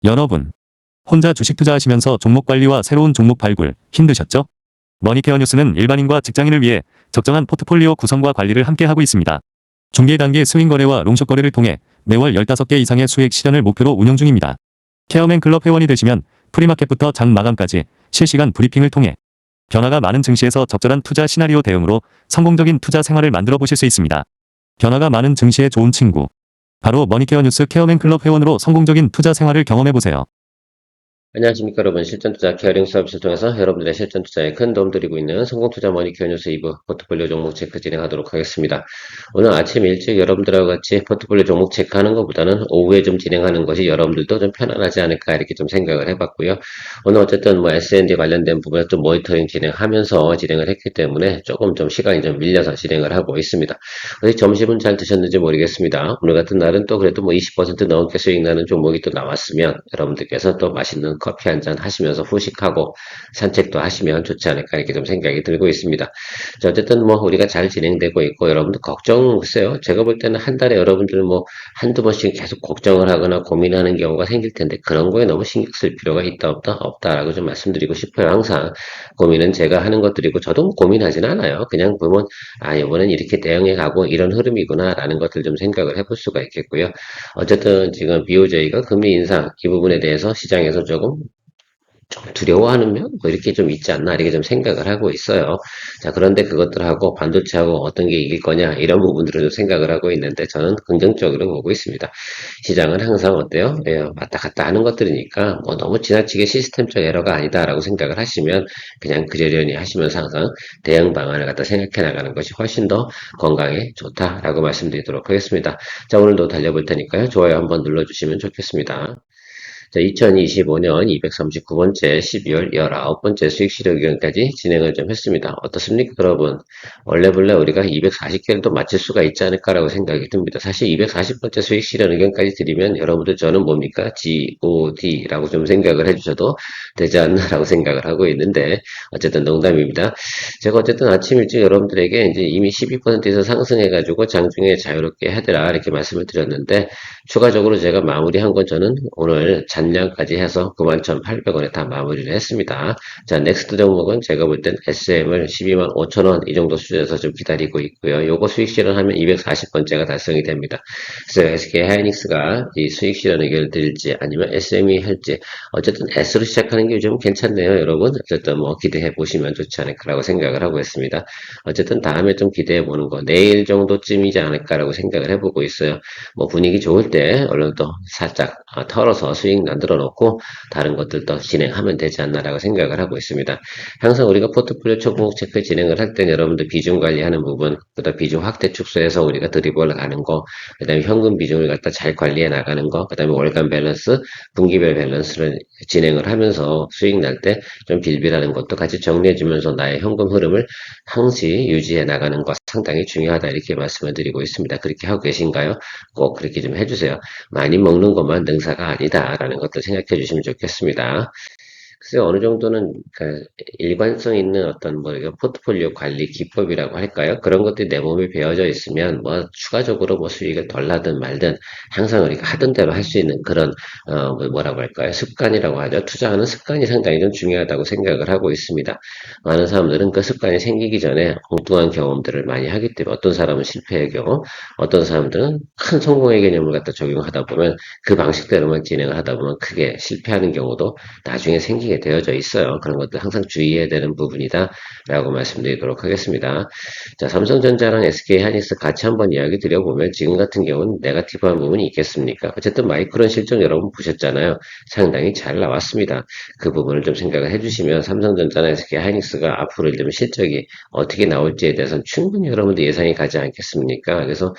여러분, 혼자 주식 투자하시면서 종목 관리와 새로운 종목 발굴 힘드셨죠? 머니케어 뉴스는 일반인과 직장인을 위해 적정한 포트폴리오 구성과 관리를 함께 하고 있습니다. 중개 단계 스윙 거래와 롱숏 거래를 통해 매월 15개 이상의 수익 실현을 목표로 운영 중입니다. 케어맨 클럽 회원이 되시면 프리마켓부터 장 마감까지 실시간 브리핑을 통해 변화가 많은 증시에서 적절한 투자 시나리오 대응으로 성공적인 투자 생활을 만들어 보실 수 있습니다. 변화가 많은 증시의 좋은 친구. 바로 머니케어 뉴스 케어맨 클럽 회원으로 성공적인 투자 생활을 경험해 보세요. 안녕하십니까 여러분. 실전투자 케어링 서비스를 통해서 여러분들의 실전투자에 큰 도움 드리고 있는 성공투자 머니케어 뉴스 2부 포트폴리오 종목 체크 진행하도록 하겠습니다. 오늘 아침 일찍 여러분들하고 같이 포트폴리오 종목 체크하는 것보다는 오후에 좀 진행하는 것이 여러분들도 좀 편안하지 않을까 이렇게 좀 생각을 해봤고요. 오늘 어쨌든 뭐 S&D 관련된 부분에 좀 모니터링 진행하면서 진행을 했기 때문에 조금 좀 시간이 좀 밀려서 진행을 하고 있습니다. 어제 점심은 잘 드셨는지 모르겠습니다. 오늘 같은 날은 또 그래도 뭐 20% 넘게 수익 나는 종목이 또 나왔으면 여러분들께서 또 맛있는 커피 한 잔 하시면서 후식하고 산책도 하시면 좋지 않을까 이렇게 좀 생각이 들고 있습니다. 자, 어쨌든 뭐 우리가 잘 진행되고 있고 여러분들 걱정 글쎄요. 제가 볼 때는 한 달에 여러분들 뭐 한두 번씩 계속 걱정을 하거나 고민하는 경우가 생길 텐데 그런 거에 너무 신경 쓸 필요가 있다 없다라고 좀 말씀드리고 싶어요. 항상 고민은 제가 하는 것들이고 저도 뭐 고민하진 않아요. 그냥 보면 아 이번엔 이렇게 대응해 가고 이런 흐름이구나 라는 것들 좀 생각을 해볼 수가 있겠고요. 어쨌든 지금 BOJ가 금리 인상 이 부분에 대해서 시장에서 조금 두려워하는 면? 뭐 이렇게 좀 있지 않나 이렇게 좀 생각을 하고 있어요. 자, 그런데 그것들하고 반도체하고 어떤 게 이길 거냐 이런 부분들을 좀 생각을 하고 있는데 저는 긍정적으로 보고 있습니다. 시장은 항상 어때요? 예, 왔다 갔다 하는 것들이니까 뭐 너무 지나치게 시스템적 에러가 아니다라고 생각을 하시면 그냥 그러려니 하시면서 항상 대응 방안을 갖다 생각해 나가는 것이 훨씬 더 건강에 좋다라고 말씀드리도록 하겠습니다. 자, 오늘도 달려볼 테니까요. 좋아요 한번 눌러주시면 좋겠습니다. 자, 2025년 239번째 12월 19번째 수익 실현 의견까지 진행을 좀 했습니다. 어떻습니까, 여러분? 원래 우리가 240개를 또 맞출 수가 있지 않을까라고 생각이 듭니다. 사실 240번째 수익 실현 의견까지 드리면 여러분들 저는 뭡니까? GOD라고 좀 생각을 해주셔도 되지 않나라고 생각을 하고 있는데 어쨌든 농담입니다. 제가 어쨌든 아침 일찍 여러분들에게 이제 이미 12%에서 상승해가지고 장중에 자유롭게 해드라 이렇게 말씀을 드렸는데 추가적으로 제가 마무리한 건 저는 오늘 잔량까지 해서 91,800원에 다 마무리를 했습니다. 자, 넥스트 종목은 제가 볼 땐 SM을 12만 5천원 이 정도 수준에서 좀 기다리고 있고요. 요거 수익 실현하면 240번째가 달성이 됩니다. 그래서 SK 하이닉스가 이 수익 실현 의견을 드릴지 아니면 SM이 할지 어쨌든 S로 시작하는 게 요즘 괜찮네요, 여러분. 어쨌든 뭐 기대해 보시면 좋지 않을까라고 생각을 하고 있습니다. 어쨌든 다음에 좀 기대해 보는 거 내일 정도쯤이지 않을까라고 생각을 해보고 있어요. 뭐 분위기 좋을 때 얼른 또 살짝 털어서 수익 만들어 놓고 다른 것들도 진행하면 되지 않나라고 생각을 하고 있습니다. 항상 우리가 포트폴리오 총목 체크 진행을 할 때 여러분들 비중 관리하는 부분, 그다음 비중 확대 축소해서 우리가 드리블 가는 거, 그다음에 현금 비중을 갖다 잘 관리해 나가는 거, 그다음에 월간 밸런스, 분기별 밸런스를 진행을 하면서 수익 날 때 좀 빌빌하는 것도 같이 정리해 주면서 나의 현금 흐름을 항시 유지해 나가는 것 상당히 중요하다 이렇게 말씀을 드리고 있습니다. 그렇게 하고 계신가요? 꼭 그렇게 좀 해주세요. 많이 먹는 것만 능사가 아니다라는 것도 생각해 주시면 좋겠습니다. 글쎄요, 어느 정도는 그 일관성 있는 어떤 뭐 이거 포트폴리오 관리 기법이라고 할까요? 그런 것들이 내 몸에 배어져 있으면 뭐 추가적으로 뭐 수익을 덜 하든 말든 항상 우리가 하던 대로 할 수 있는 그런 뭐라고 할까요? 습관이라고 하죠. 투자하는 습관이 상당히 좀 중요하다고 생각을 하고 있습니다. 많은 사람들은 그 습관이 생기기 전에 엉뚱한 경험들을 많이 하기 때문에 어떤 사람은 실패의 경험, 어떤 사람들은 큰 성공의 개념을 갖다 적용하다 보면 그 방식대로만 진행을 하다 보면 크게 실패하는 경우도 나중에 생기게 되어져 있어요. 그런 것들 항상 주의해야 되는 부분이다 라고 말씀드리도록 하겠습니다. 자, 삼성전자랑 SK 하이닉스 같이 한번 이야기 드려보면 지금 같은 경우는 네거티브한 부분이 있겠습니까? 어쨌든 마이크론 실적 여러분 보셨잖아요. 상당히 잘 나왔습니다. 그 부분을 좀 생각을 해주시면 삼성전자나 SK 하이닉스가 앞으로 이제 실적이 어떻게 나올지에 대해서는 충분히 여러분들 예상이 가지 않겠습니까? 그래서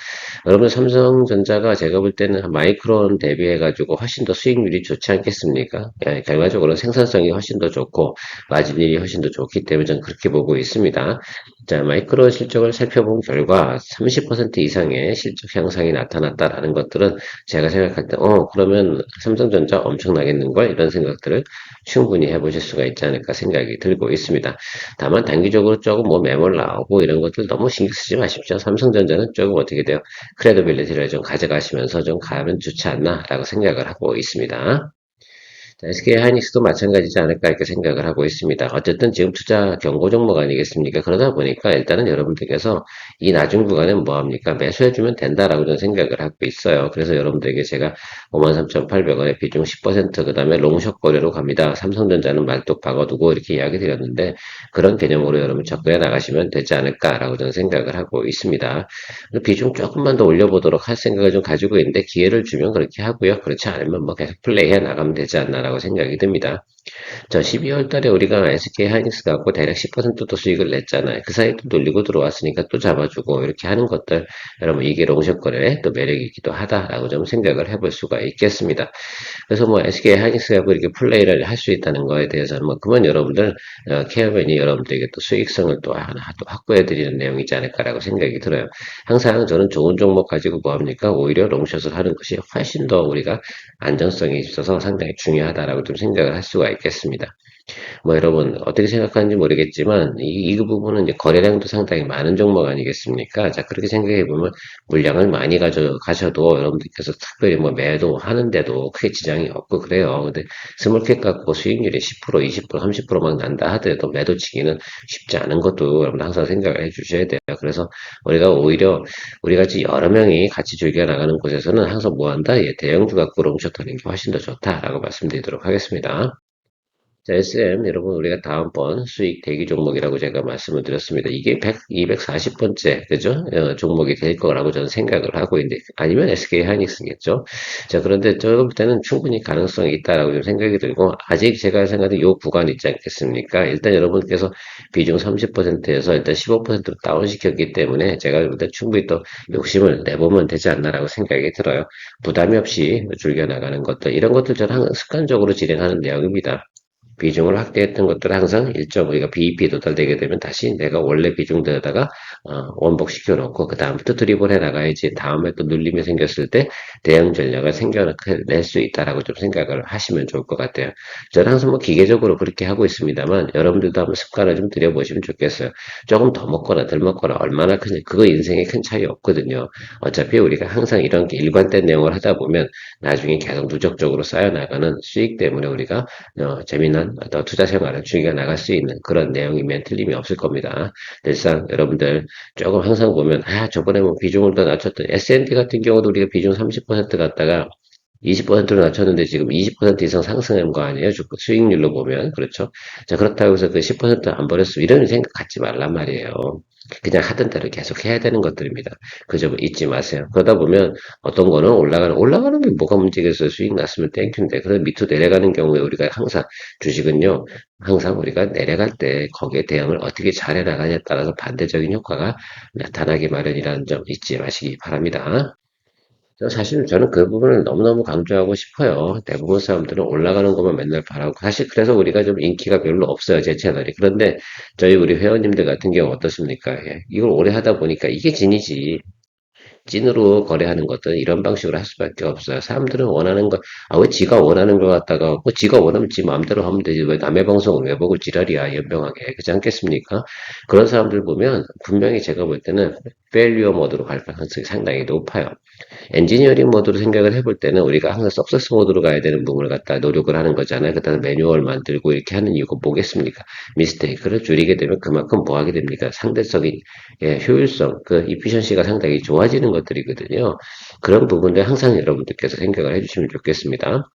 여러분 삼성전자가 제가 볼 때는 마이크론 대비해가지고 훨씬 더 수익률이 좋지 않겠습니까? 예, 결과적으로 생산성이 훨씬 더 좋고 마진율이 훨씬 더 좋기 때문에 저는 그렇게 보고 있습니다. 자, 마이크론 실적을 살펴본 결과 30% 이상의 실적 향상이 나타났다라는 것들은 제가 생각할 때, 그러면 삼성전자 엄청나겠는걸? 이런 생각들을 충분히 해보실 수가 있지 않을까 생각이 들고 있습니다. 다만 단기적으로 조금 뭐 매몰 나오고 이런 것들 너무 신경 쓰지 마십시오. 삼성전자는 조금 어떻게 돼요? 크레디빌리티를 좀 가져가시면서 좀 가면 좋지 않나라고 생각을 하고 있습니다. SK 하이닉스도 마찬가지지 않을까 이렇게 생각을 하고 있습니다. 어쨌든 지금 투자 경고 종목 아니겠습니까? 그러다 보니까 일단은 여러분들께서 이 낮은 구간은 뭐합니까? 매수해주면 된다라고 저는 생각을 하고 있어요. 그래서 여러분들에게 제가 53,800원에 비중 10%, 그 다음에 롱숏 거래로 갑니다. 삼성전자는 말뚝 박아두고 이렇게 이야기 드렸는데 그런 개념으로 여러분 접근해 나가시면 되지 않을까라고 저는 생각을 하고 있습니다. 비중 조금만 더 올려보도록 할 생각을 좀 가지고 있는데 기회를 주면 그렇게 하고요. 그렇지 않으면 뭐 계속 플레이해 나가면 되지 않나라고 생각이 듭니다. 저 12월 달에 우리가 SK 하이닉스 갖고 대략 10%도 수익을 냈잖아요. 그 사이에 또 놀리고 들어왔으니까 또 잡아주고 이렇게 하는 것들 여러분 이게 롱숏 거래의 또 매력이기도 하다라고 좀 생각을 해볼 수가 있겠습니다. 그래서 뭐 SK 하이닉스하고 이렇게 플레이를 할 수 있다는 거에 대해서는 뭐 그만 여러분들 케어맨이 여러분들에게 또 수익성을 또 하나 또 확보해 드리는 내용이지 않을까라고 생각이 들어요. 항상 저는 좋은 종목 가지고 뭐 합니까? 오히려 롱숏을 하는 것이 훨씬 더 우리가 안정성이 있어서 상당히 중요하다라고 좀 생각을 할 수가 있겠습니다. 뭐 여러분 어떻게 생각하는지 모르겠지만 이 부분은 이제 거래량도 상당히 많은 종목 아니겠습니까? 자 그렇게 생각해 보면 물량을 많이 가셔도 여러분들께서 특별히 뭐 매도하는데도 크게 지장이 없고 그래요. 근데 스몰캡 갖고 수익률이 10%, 20%, 30%막 난다 하더라도 매도치기는 쉽지 않은 것도 여러분 항상 생각을 해 주셔야 돼요. 그래서 우리가 오히려 우리 같이 여러 명이 같이 즐겨 나가는 곳에서는 항상 뭐 한다? 예, 대형주 갖고 롱숏하는 게 훨씬 더 좋다라고 말씀드리도록 하겠습니다. 자, SM, 여러분, 우리가 다음번 수익 대기 종목이라고 제가 말씀을 드렸습니다. 이게 100, 240번째, 그죠? 종목이 될 거라고 저는 생각을 하고 있는데, 아니면 SK 하이닉스겠죠? 자, 그런데 제가 볼 때는 충분히 가능성이 있다라고 좀 생각이 들고, 아직 제가 생각하는 요 구간 있지 않겠습니까? 일단 여러분께서 비중 30%에서 일단 15%로 다운시켰기 때문에 제가 볼 때 충분히 또 욕심을 내보면 되지 않나라고 생각이 들어요. 부담이 없이 즐겨나가는 것들, 이런 것들 저는 항상 습관적으로 진행하는 내용입니다. 비중을 확대했던 것들 항상 일정 우리가 BEP 도달되게 되면 다시 내가 원래 비중대에다가 원복시켜 놓고 그 다음부터 드리블 해 나가야지 다음에 또 눌림이 생겼을 때 대응 전략을 생겨낼 수 있다라고 좀 생각을 하시면 좋을 것 같아요. 저는 항상 뭐 기계적으로 그렇게 하고 있습니다만 여러분들도 한번 습관을 좀 들여보시면 좋겠어요. 조금 더 먹거나 덜 먹거나 얼마나 큰지 그거 인생에 큰 차이 없거든요. 어차피 우리가 항상 이런 일관된 내용을 하다 보면 나중에 계속 누적적으로 쌓여나가는 수익 때문에 우리가 재미난 어떤 투자 생활을 즐겨 나갈 수 있는 그런 내용이면 틀림이 없을 겁니다. 늘상 여러분들 조금 항상 보면 저번에 뭐 비중을 더 낮췄던 S&P 같은 경우도 우리가 비중 30% 갖다가 20%로 낮췄는데 지금 20% 이상 상승한 거 아니에요? 수익률로 보면. 그렇죠? 자, 그렇다고 해서 그 10%안 버렸으면 이런 생각 갖지 말란 말이에요. 그냥 하던 대로 계속 해야 되는 것들입니다. 그 점을 잊지 마세요. 그러다 보면 어떤 거는 올라가는 게 뭐가 문제겠어요? 수익 났으면 땡큐인데. 그래서 밑으로 내려가는 경우에 우리가 항상 주식은요, 항상 우리가 내려갈 때 거기에 대응을 어떻게 잘해 나가냐에 따라서 반대적인 효과가 나타나기 마련이라는 점 잊지 마시기 바랍니다. 사실 저는 그 부분을 너무너무 강조하고 싶어요. 대부분 사람들은 올라가는 것만 맨날 바라고. 사실 그래서 우리가 좀 인기가 별로 없어요, 제 채널이. 그런데 우리 회원님들 같은 경우 어떻습니까? 예, 이걸 오래 하다 보니까 이게 진이지. 찐으로 거래하는 것들은 이런 방식으로 할 수밖에 없어요. 사람들은 원하는 거, 왜 지가 원하는 거 갖다가, 뭐 지가 원하면 지 마음대로 하면 되지. 왜 남의 방송을 왜 보고 지랄이야, 연병하게. 그렇지 않겠습니까? 그런 사람들 보면 분명히 제가 볼 때는 페일리어 모드로 갈 가능성이 상당히 높아요. 엔지니어링 모드로 생각을 해볼 때는 우리가 항상 석세스 모드로 가야 되는 부분을 갖다 노력을 하는 거잖아요. 그다음에 매뉴얼 만들고 이렇게 하는 이유가 뭐겠습니까? 미스테이크를 줄이게 되면 그만큼 뭐 하게 됩니까? 상대적인 효율성, 그 이피션시가 상당히 좋아지는 것들이거든요. 그런 부분들 항상 여러분들께서 생각을 해주시면 좋겠습니다.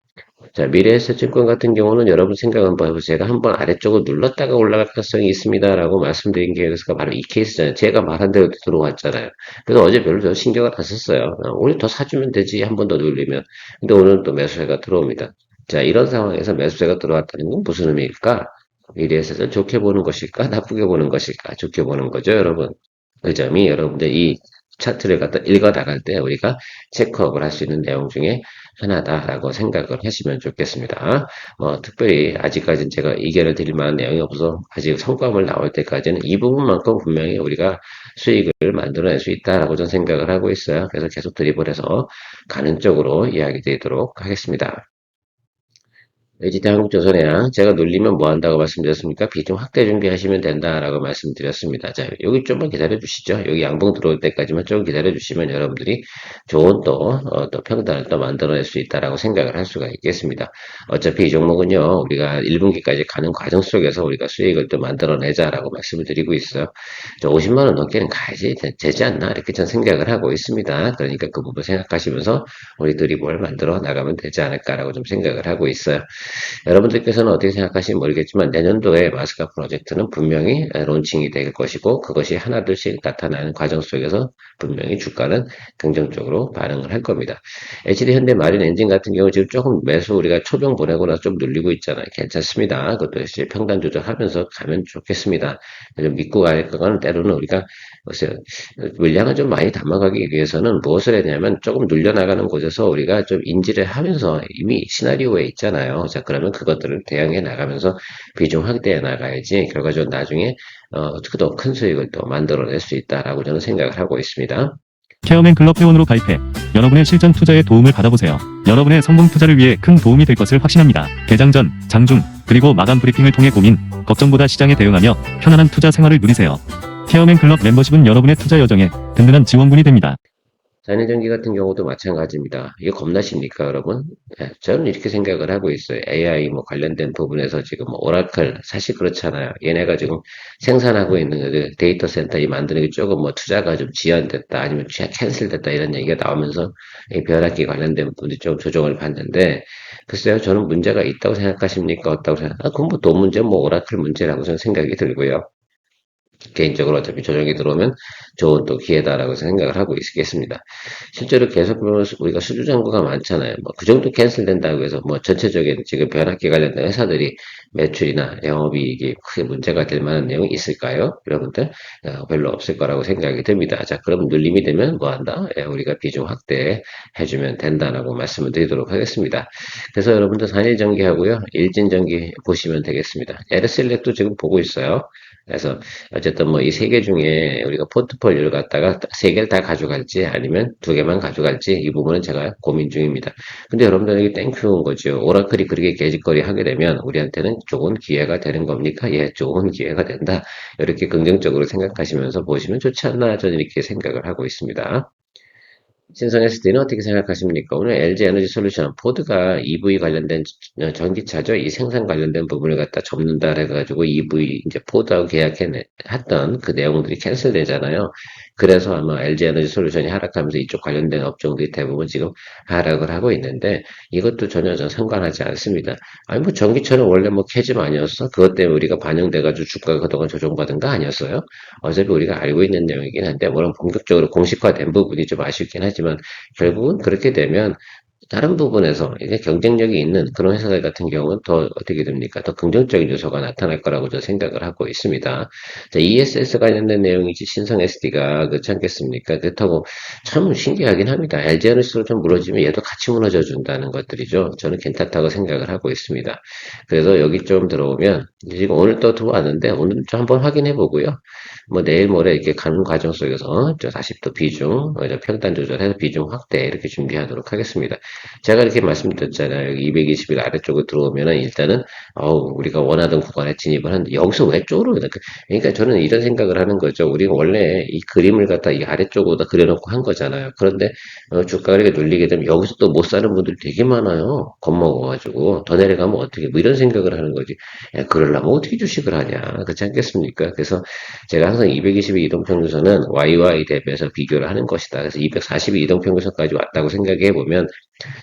자, 미래에셋증권 같은 경우는 여러분 생각 한번 해보세요. 제가 한번 아래쪽을 눌렀다가 올라갈 가능성이 있습니다라고 말씀드린 케이스가 바로 이 케이스잖아요. 제가 말한 대로 들어왔잖아요. 그래서 어제 별로 저 신경을 안 썼어요. 오늘 더 사주면 되지. 한 번 더 눌리면. 근데 오늘은 또 매수세가 들어옵니다. 자, 이런 상황에서 매수세가 들어왔다는 건 무슨 의미일까? 미래에셋을 좋게 보는 것일까? 나쁘게 보는 것일까? 좋게 보는 거죠, 여러분. 그 점이 여러분들 이 차트를 갖다 읽어 나갈 때 우리가 체크업을 할 수 있는 내용 중에 하나다라고 생각을 하시면 좋겠습니다. 특별히 아직까지는 제가 이견을 드릴 만한 내용이 없어서 아직 성과물 나올 때까지는 이 부분만큼 분명히 우리가 수익을 만들어낼 수 있다라고 저는 생각을 하고 있어요. 그래서 계속 드리블해서 가는 쪽으로 이야기 드리도록 하겠습니다. LGD 한국조선해양 제가 눌리면 뭐 한다고 말씀드렸습니까? 비중 확대 준비하시면 된다라고 말씀드렸습니다. 자, 여기 좀만 기다려 주시죠. 여기 양봉 들어올 때까지만 좀 기다려 주시면 여러분들이 좋은 또 평단을 또 만들어낼 수 있다라고 생각을 할 수가 있겠습니다. 어차피 이 종목은요, 우리가 1분기까지 가는 과정 속에서 우리가 수익을 또 만들어내자라고 말씀을 드리고 있어요. 50만 원 넘게는 가야지 되지 않나 이렇게 전 생각을 하고 있습니다. 그러니까 그 부분 생각하시면서 우리들이 뭘 만들어 나가면 되지 않을까라고 좀 생각을 하고 있어요. 여러분들께서는 어떻게 생각하실지 모르겠지만 내년도에 마스카 프로젝트는 분명히 론칭이 될 것이고 그것이 하나둘씩 나타나는 과정 속에서 분명히 주가는 긍정적으로 반응을 할 겁니다. HD 현대 마린 엔진 같은 경우 지금 조금 매수 우리가 초병 보내고 나서 좀 눌리고 있잖아요. 괜찮습니다. 그것도 역시 평단 조절하면서 가면 좋겠습니다. 좀 믿고 갈 거는 때로는 우리가 글쎄요, 물량을 좀 많이 담아가기 위해서는 무엇을 했냐면 조금 눌려나가는 곳에서 우리가 좀 인지를 하면서 이미 시나리오에 있잖아요. 자, 그러면 그것들을 대응해 나가면서 비중 확대해 나가야지 결과적으로 나중에 더 큰 수익을 또 만들어낼 수 있다라고 저는 생각을 하고 있습니다. 케어맨 클럽 회원으로 가입해 여러분의 실전 투자에 도움을 받아보세요. 여러분의 성공 투자를 위해 큰 도움이 될 것을 확신합니다. 개장 전, 장중, 그리고 마감 브리핑을 통해 고민, 걱정보다 시장에 대응하며 편안한 투자 생활을 누리세요. 케어맨 클럽 멤버십은 여러분의 투자 여정에 든든한 지원군이 됩니다. 잔해전기 같은 경우도 마찬가지입니다. 이게 겁나십니까, 여러분? 예, 저는 이렇게 생각을 하고 있어요. AI 뭐 관련된 부분에서 지금 뭐 오라클 사실 그렇잖아요. 얘네가 지금 생산하고 있는 그 데이터 센터 이 만드는 게 조금 뭐 투자가 좀 지연됐다 아니면 캔슬됐다 이런 얘기가 나오면서 이 변압기 관련된 부분이 좀 조정을 받는데 글쎄요, 저는 문제가 있다고 생각하십니까? 없다고 생각? 그건 뭐 돈 문제, 뭐 오라클 문제라고 저는 생각이 들고요. 개인적으로 어차피 조정이 들어오면 좋은 또 기회다라고 생각을 하고 있겠습니다. 실제로 계속 보면 우리가 수주 잔고가 많잖아요. 뭐 그 정도 캔슬된다고 해서 뭐 전체적인 지금 변압기 관련된 회사들이 매출이나 영업이익이 크게 문제가 될 만한 내용이 있을까요? 여러분들 별로 없을 거라고 생각이 듭니다. 자, 그럼 눌림이 되면 뭐 한다? 우리가 비중 확대 해주면 된다라고 말씀을 드리도록 하겠습니다. 그래서 여러분들 산일전기하고요, 일진전기 보시면 되겠습니다. 에르셀렉도 지금 보고 있어요. 그래서 어쨌든 뭐 이 세 개 중에 우리가 포트폴리오를 갖다가 세 개를 다 가져갈지 아니면 두 개만 가져갈지 이 부분은 제가 고민 중입니다. 근데 여러분들에게 땡큐인 거죠. 오라클이 그렇게 개짓거리 하게 되면 우리한테는 좋은 기회가 되는 겁니까? 예, 좋은 기회가 된다. 이렇게 긍정적으로 생각하시면서 보시면 좋지 않나 저는 이렇게 생각을 하고 있습니다. 신성 SD는 어떻게 생각하십니까? 오늘 LG 에너지 솔루션, 포드가 EV 관련된 전기차죠. 이 생산 관련된 부분을 갖다 접는다 해가지고 EV 이제 포드하고 계약했던 그 내용들이 캔슬되잖아요. 그래서 아마 LG 에너지 솔루션이 하락하면서 이쪽 관련된 업종들이 대부분 지금 하락을 하고 있는데 이것도 전혀 전 상관하지 않습니다. 아니 뭐 전기차는 원래 뭐 캐즘 아니었어? 그것 때문에 우리가 반영돼가지고 주가가 그동안 조정받은 거 아니었어요? 어차피 우리가 알고 있는 내용이긴 한데 물론 본격적으로 공식화된 부분이 좀 아쉽긴 하지만 결국은 그렇게 되면 다른 부분에서 이제 경쟁력이 있는 그런 회사들 같은 경우는 더 어떻게 됩니까? 더 긍정적인 요소가 나타날 거라고 저는 생각을 하고 있습니다. 자, ESS 관련된 내용이지 신성 SD가 그렇지 않겠습니까? 그렇다고 참 신기하긴 합니다. LG에너지로 좀 무너지면 얘도 같이 무너져 준다는 것들이죠. 저는 괜찮다고 생각을 하고 있습니다. 그래서 여기 좀 들어오면 지금 오늘 또 들어왔는데 오늘 좀 한번 확인해 보고요. 뭐 내일 모레 이렇게 가는 과정 속에서 다시 또 비중, 평단 조절해서 비중 확대 이렇게 준비하도록 하겠습니다. 제가 이렇게 말씀드렸잖아요. 여기 220일 아래쪽으로 들어오면은 일단은 우리가 원하던 구간에 진입을 하는데 여기서 왜 쪽으로 그러니까 저는 이런 생각을 하는 거죠. 우리가 원래 이 그림을 갖다 이 아래쪽으로 다 그려놓고 한 거잖아요. 그런데 주가가 이렇게 눌리게 되면 여기서 또 못 사는 분들이 되게 많아요. 겁먹어가지고 더 내려가면 어떻게 뭐 이런 생각을 하는 거지. 야, 그러려면 어떻게 주식을 하냐. 그렇지 않겠습니까? 그래서 제가 항상 220의 이동평균선은 YY 대비해서 비교를 하는 것이다. 그래서 240의 이동평균선까지 왔다고 생각해 보면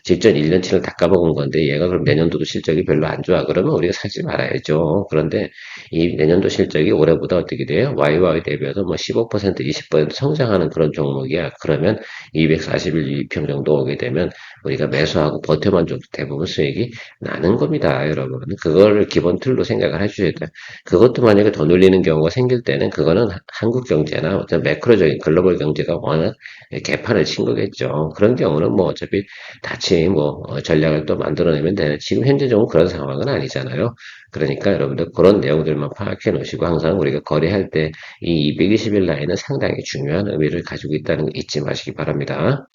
직전 1년치를 다 까먹은 건데 얘가 그럼 내년도도 실적이 별로 안 좋아. 그러면 우리가 사지 말아야죠. 그런데 이 내년도 실적이 올해보다 어떻게 돼요? YY 대비해서 뭐 15%, 20% 성장하는 그런 종목이야. 그러면 241 이평 정도 오게 되면 우리가 매수하고 버텨만 줘도 대부분 수익이 나는 겁니다, 여러분. 그걸 기본 틀로 생각을 해주셔야 돼요. 그것도 만약에 더 눌리는 경우가 생길 때는 그거는 한국 경제나 어떤 매크로적인 글로벌 경제가 워낙 개판을 친 거겠죠. 그런 경우는 뭐 어차피 다시 뭐 전략을 또 만들어내면 되는 지금 현재적으로 그런 상황은 아니잖아요. 그러니까 여러분들 그런 내용들만 파악해 놓으시고 항상 우리가 거래할 때 이 220일 라인은 상당히 중요한 의미를 가지고 있다는 거 잊지 마시기 바랍니다.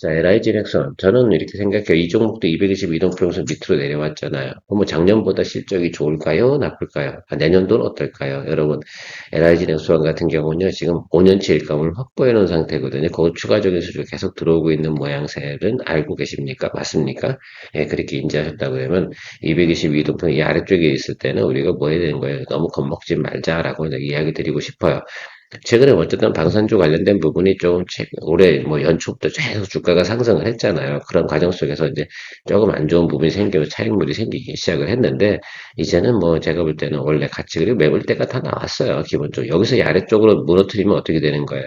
자, LIG 넥슨. 저는 이렇게 생각해요. 이 종목도 222동평선 밑으로 내려왔잖아요. 그럼 작년보다 실적이 좋을까요? 나쁠까요? 내년도는 어떨까요? 여러분, LIG 넥슨 같은 경우는요, 지금 5년치 일감을 확보해 놓은 상태거든요. 그 추가적인 수주가 계속 들어오고 있는 모양새는 알고 계십니까? 맞습니까? 예, 그렇게 인지하셨다고 하면 222동평 이 아래쪽에 있을 때는 우리가 뭐 해야 되는 거예요? 너무 겁먹지 말자라고 이야기 드리고 싶어요. 최근에 어쨌든 방산주 관련된 부분이 좀 올해 뭐 연초부터 계속 주가가 상승을 했잖아요. 그런 과정 속에서 이제 조금 안 좋은 부분이 생기고 차익물이 생기기 시작을 했는데 이제는 뭐 제가 볼 때는 원래 가치 그리고 매물대가 다 나왔어요. 기본적으로 여기서 이 아래쪽으로 무너뜨리면 어떻게 되는 거예요?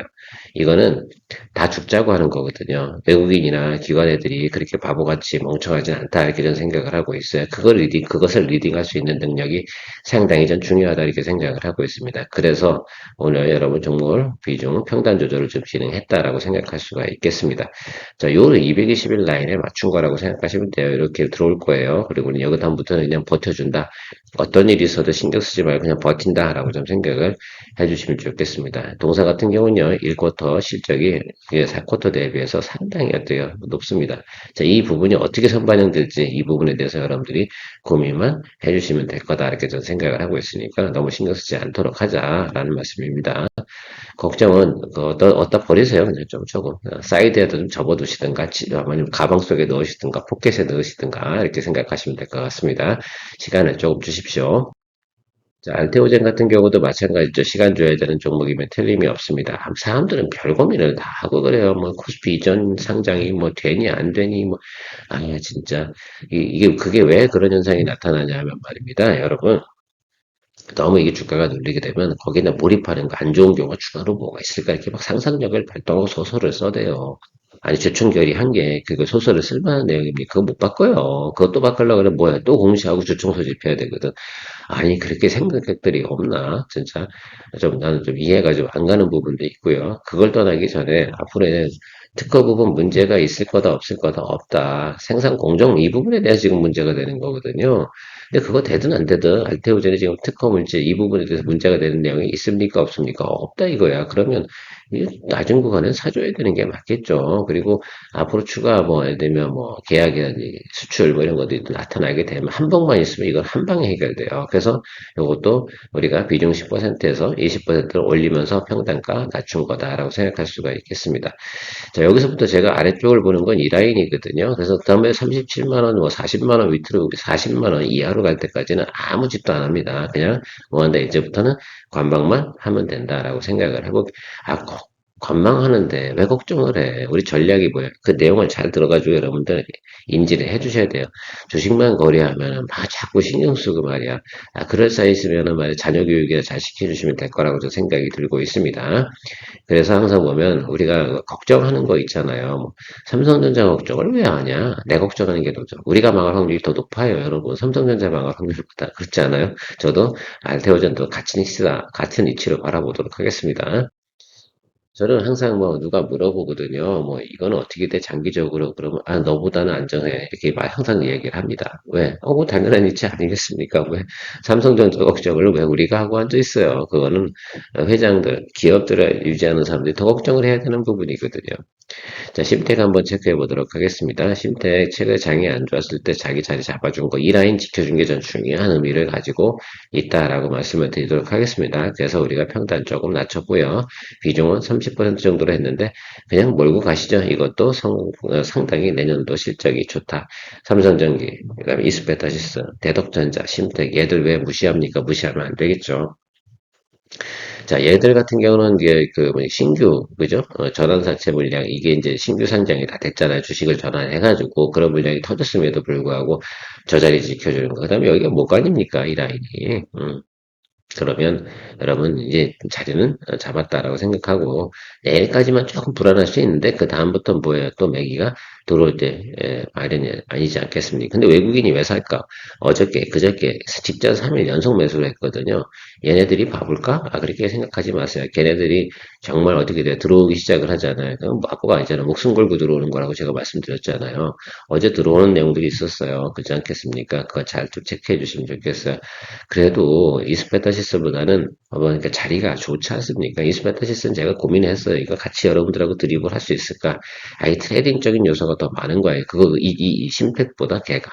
이거는 다 죽자고 하는 거거든요. 외국인이나 기관 애들이 그렇게 바보같이 멍청하진 않다 이렇게 저는 생각을 하고 있어요. 그것을 리딩할 수 있는 능력이 상당히 전 중요하다 이렇게 생각을 하고 있습니다. 그래서 오늘 여러분 종목을 비중 평단 조절을 좀 진행했다라고 생각할 수가 있겠습니다. 자, 요를 220일 라인에 맞춘 거라고 생각하시면 돼요. 이렇게 들어올 거예요. 그리고 여기 다음부터는 그냥 버텨준다. 어떤 일이 있어도 신경 쓰지 말고 그냥 버틴다라고 좀 생각을 해주시면 좋겠습니다. 동사 같은 경우는요, 1쿼터 실적이 4쿼터 대비해서 상당히 어때요? 높습니다. 자, 이 부분이 어떻게 선반영될지 이 부분에 대해서 여러분들이 고민만 해주시면 될 거다. 이렇게 저는 생각을 하고 있으니까 너무 신경 쓰지 않도록 하자라는 말씀입니다. 걱정은 어디다 버리세요. 그냥 좀 조금 사이드에다 좀 접어두시든가 아니면 가방 속에 넣으시든가 포켓에 넣으시든가 이렇게 생각하시면 될 것 같습니다. 시간을 조금 주십시오. 자, 알테오젠 같은 경우도 마찬가지죠. 시간 줘야 되는 종목이면 틀림이 없습니다. 사람들은 별 고민을 다 하고 그래요. 뭐 코스피 이전 상장이 뭐 되니 안 되니 뭐 진짜 그게 왜 그런 현상이 나타나냐면 말입니다. 여러분 너무 이게 주가가 눌리게 되면 거기다 몰입하는 거 안 좋은 경우가 추가로 뭐가 있을까 이렇게 막 상상력을 발동하고 소설을 써대요. 아니 주총결의 한 게 그거 소설을 쓸 만한 내용입니까? 그거 못 바꿔요. 그것도 바꾸려고 그러면 뭐야 또 공시하고 주총 소집해야 되거든. 아니 그렇게 생각들이 없나 진짜 좀 나는 좀 이해가 좀 안 가는 부분도 있고요. 그걸 떠나기 전에 앞으로는 특허 부분 문제가 있을 거다 없을 거다 없다. 생산 공정 이 부분에 대해서 지금 문제가 되는 거거든요. 근데 그거 되든 안 되든 알테오젠이 지금 특허 문제 이 부분에 대해서 문제가 되는 내용이 있습니까 없습니까? 없다 이거야. 그러면 이 낮은 구간은 사줘야 되는 게 맞겠죠. 그리고 앞으로 추가 뭐 예를 들면 뭐 계약이라든지 수출 뭐 이런 것들이 나타나게 되면 한 방만 있으면 이건 한 방에 해결돼요. 그래서 이것도 우리가 비중 10%에서 20%를 올리면서 평단가 낮춘 거다라고 생각할 수가 있겠습니다. 자, 여기서부터 제가 아래쪽을 보는 건 이 라인이거든요. 그래서 다음에 37만원, 뭐 40만원 밑으로 40만원 이하로 갈 때까지는 아무 짓도 안 합니다. 그냥 뭐한다 이제부터는 관망만 하면 된다라고 생각을 하고 관망하는데 왜 걱정을 해? 우리 전략이 뭐야? 그 내용을 잘 들어가지고 여러분들 인지를 해주셔야 돼요. 주식만 거래하면 막 자꾸 신경 쓰고 말이야. 그럴 사이 있으면은 말이야 자녀 교육에 잘 시켜주시면 될 거라고 저 생각이 들고 있습니다. 그래서 항상 보면 우리가 걱정하는 거 있잖아요. 뭐, 삼성전자 걱정을 왜 하냐? 내 걱정하는 게 더죠. 우리가 망할 확률이 더 높아요, 여러분. 삼성전자 망할 확률보다 그렇지 않아요? 저도 알테오전도 같은 이치로 바라보도록 하겠습니다. 저는 항상 뭐 누가 물어보거든요. 뭐 이거는 어떻게 돼 장기적으로 그러면 너보다는 안정해 이렇게 항상 얘기를 합니다. 왜? 뭐 당연한 이치 아니겠습니까? 왜 삼성전자 걱정을 왜 우리가 하고 앉아 있어요? 그거는 회장들, 기업들을 유지하는 사람들이 더 걱정을 해야 되는 부분이거든요. 자, 심택 한번 체크해 보도록 하겠습니다. 심택 최근에 장이 안 좋았을 때 자기 자리 잡아준 거, 이 라인 지켜준 게 전 중요한 의미를 가지고 있다라고 말씀을 드리도록 하겠습니다. 그래서 우리가 평단 조금 낮췄고요. 비중은 30% 정도로 했는데 그냥 몰고 가시죠. 이것도 상당히 내년도 실적이 좋다. 삼성전기, 그다음에 이스페타시스, 대덕전자, 심택 얘들 왜 무시합니까? 무시하면 안 되겠죠. 자, 얘들 같은 경우는 이게 신규, 그죠? 전환사채 물량, 이게 이제 신규 상장이 다 됐잖아요. 주식을 전환해가지고 그런 물량이 터졌음에도 불구하고 저 자리 지켜주는 거. 그 다음에 여기가 뭐가 아닙니까? 이 라인이. 그러면 여러분 이제 자리는 잡았다라고 생각하고 내일까지만 조금 불안할 수 있는데 그 다음부터 뭐예요? 또 매기가 들어올 때 마련이 아니지 않겠습니까? 근데 외국인이 왜 살까? 어저께 그저께 직전 3일 연속 매수를 했거든요. 얘네들이 바볼까? 그렇게 생각하지 마세요. 걔네들이 정말 어떻게 돼 들어오기 시작을 하잖아요. 그럼 바보가 아니잖아요. 목숨 걸고 들어오는 거라고 제가 말씀드렸잖아요. 어제 들어오는 내용들이 있었어요. 그렇지 않겠습니까? 그거 잘 좀 체크해 주시면 좋겠어요. 그래도 이스페타시스보다는 그러니까 자리가 좋지 않습니까? 이스페타시스는 제가 고민했어요. 이거 같이 여러분들하고 드립을 할 수 있을까? 이 트레이딩적인 요소가 더 많은 거예요. 그거 이 심팩보다 걔가.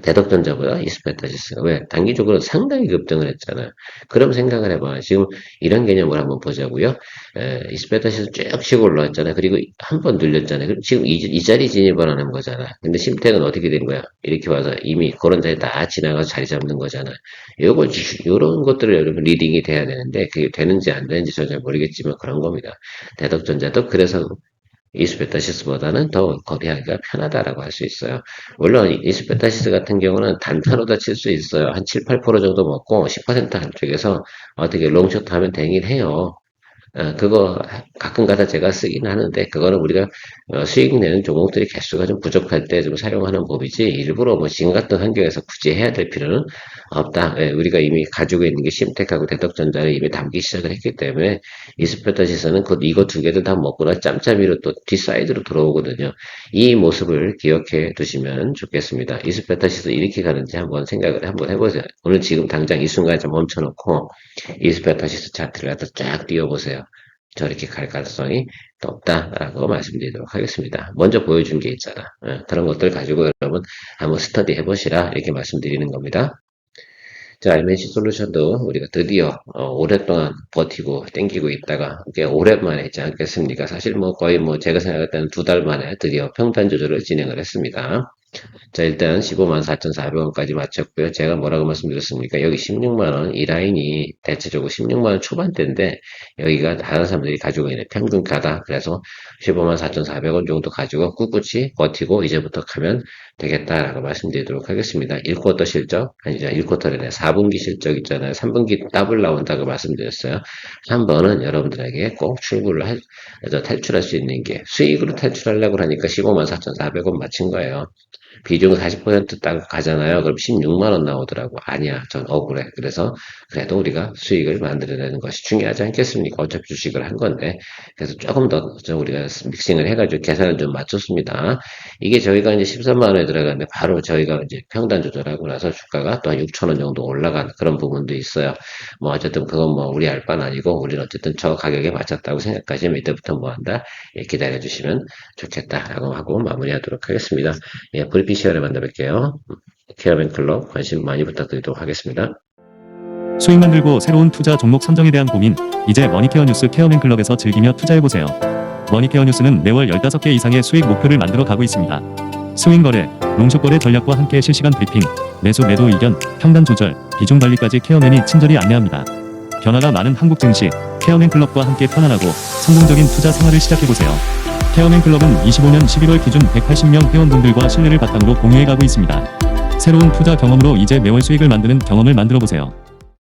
대덕전자보다 이스페타시스가 왜 단기적으로 상당히 급등을 했잖아요. 그럼 생각을 해봐. 지금 이런 개념을 한번 보자고요. 이스페타시스 쭉 치고 올라왔잖아요. 그리고 한 번 늘렸잖아요. 그럼 지금 이 자리 진입을 하는 거잖아요. 근데 심택은 어떻게 된 거야? 이렇게 와서 이미 그런 자리 다 지나가서 자리 잡는 거잖아요. 요런 것들을 여러분 리딩이 돼야 되는데 그게 되는지 안 되는지 저는 잘 모르겠지만 그런 겁니다. 대덕전자도 그래서 이스페타시스보다는 더 거래하기가 편하다라고 할 수 있어요. 물론 이스페타시스 같은 경우는 단타로다 칠 수 있어요. 한 7, 8% 정도 먹고 10% 한쪽에서 어떻게 롱숏 하면 되긴 해요. 그거 가끔가다 제가 쓰긴 하는데 그거는 우리가 수익 내는 종목들이 개수가 좀 부족할 때 좀 사용하는 법이지 일부러 뭐 지금 같은 환경에서 굳이 해야 될 필요는 없다. 우리가 이미 가지고 있는 게 심택하고 대덕전자를 이미 담기 시작을 했기 때문에 이스페타시스는 이거 두 개를 다 먹고 나 짬짬이로 또 뒷사이드로 들어오거든요. 이 모습을 기억해 두시면 좋겠습니다. 이스페타시스 이렇게 가는지 한번 생각을 한번 해보세요. 오늘 지금 당장 이 순간에 좀 멈춰놓고 이스페타시스 차트를 갖다 쫙 띄워보세요. 저렇게 갈 가능성이 높다라고 말씀드리도록 하겠습니다. 먼저 보여준 게 있잖아. 그런 것들 가지고 여러분 한번 스터디 해보시라 이렇게 말씀드리는 겁니다. 자, MNC 솔루션도 우리가 드디어 오랫동안 버티고 땡기고 있다가 꽤 오랜만에 있지 않겠습니까? 사실 뭐 거의 뭐 제가 생각할 때는 2달 만에 드디어 평단 조절을 진행을 했습니다. 자, 일단 154,400원까지 마쳤고요. 제가 뭐라고 말씀드렸습니까? 여기 16만원, 이 라인이 대체적으로 16만원 초반대인데, 여기가 다른 사람들이 가지고 있는 평균가다. 그래서 154,400원 정도 가지고 꿋꿋이 버티고 이제부터 가면 되겠다라고 말씀드리도록 하겠습니다. 1쿼터 실적, 아니죠. 1쿼터래네. 4분기 실적 있잖아요. 3분기 더블 나온다고 말씀드렸어요. 한 번은 여러분들에게 꼭 탈출할 수 있는 게 수익으로 탈출하려고 하니까 154,400원 맞힌 거예요. 비중 40%딱 가잖아요. 그럼 16만원 나오더라고. 아니야. 전 억울해. 그래서 그래도 우리가 수익을 만들어내는 것이 중요하지 않겠습니까? 어차피 주식을 한 건데. 그래서 조금 더 우리가 믹싱을 해가지고 계산을 좀 맞췄습니다. 이게 저희가 이제 13만원에 들어갔는데 바로 저희가 이제 평단 조절하고 나서 주가가 또 한 6천원 정도 올라간 그런 부분도 있어요. 뭐 어쨌든 그건 뭐 우리 알 바는 아니고 우리는 어쨌든 저 가격에 맞췄다고 생각하시면 이때부터 뭐 한다? 기다려주시면 좋겠다라고 하고 마무리하도록 하겠습니다. 브리핑 시간에 만나 뵐게요. 케어맨클럽 관심 많이 부탁드리도록 하겠습니다. 수익 만들고 새로운 투자 종목 선정에 대한 고민, 이제 머니케어 뉴스 케어맨클럽에서 즐기며 투자해보세요. 머니케어 뉴스는 매월 15개 이상의 수익 목표를 만들어 가고 있습니다. 스윙 거래, 롱숏 거래 전략과 함께 실시간 브리핑, 매수 매도 의견, 평단 조절, 비중 관리까지 케어맨이 친절히 안내합니다. 변화가 많은 한국 증시, 케어맨클럽과 함께 편안하고 성공적인 투자 생활을 시작해보세요. 케어맨클럽은 25년 11월 기준 180명 회원분들과 신뢰를 바탕으로 공유해가고 있습니다. 새로운 투자 경험으로 이제 매월 수익을 만드는 경험을 만들어보세요.